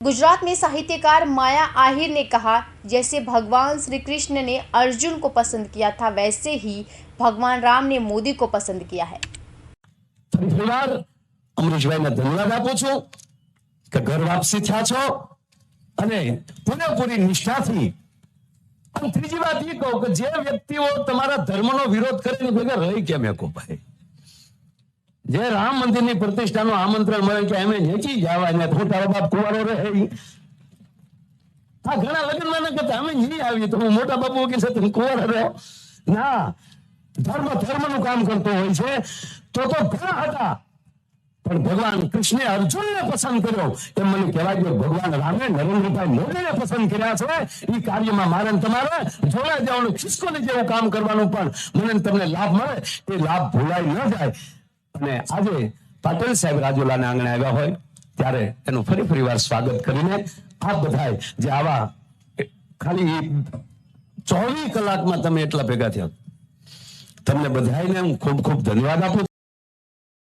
गुजरात में साहित्यकार माया आहिर ने कहा, जैसे भगवान श्री कृष्ण ने अर्जुन को पसंद किया था, वैसे ही भगवान राम ने मोदी को पसंद किया है। અમરીશભાઈને ધન્યવાદ આપું છું કે ઘર વાપસી થયા છો અને પૂરેપૂરી નિષ્ઠાથી. અને ત્રીજી વાત એ કહું કે જે વ્યક્તિઓ તમારા ધર્મનો વિરોધ કરે ને ભેગા રહી કેમ એકો ભાઈ, જે રામ મંદિરની પ્રતિષ્ઠાનું આમંત્રણ મળે કે અમે નેચી જવા ને હું તારો બાપ કુવારો રહે, આ ઘણા લગ્નમાં ના કરતા અમે નહીં આવીએ તો હું મોટા બાપુ કે છે તમે કુવારો રહો ના, ધર્મનું કામ કરતો હોય છે તો ઘણા હતા પણ ભગવાન કૃષ્ણે અર્જુનને પસંદ કર્યો એમ મને કહેવાય કે ભગવાન રામે નરેન્દ્રભાઈ મોદીને પસંદ કર્યા છે. એ કાર્યમાં મારે તમારે જોડાઈ જવાનું, ખિસકોલી જેવું કામ કરવાનું પણ મને તમને લાભ મળે એ લાભ ભૂલાઈ ન જાય. અને આજે પાટીલ સાહેબ રાજુલાના આંગણે આવ્યા હોય ત્યારે એનું ફરી વાર સ્વાગત કરીને આપ બધાય જે આવા ખાલી 24 કલાકમાં તમે એટલા ભેગા થયા, તમને બધાને હું ખૂબ ખૂબ ધન્યવાદ આપું.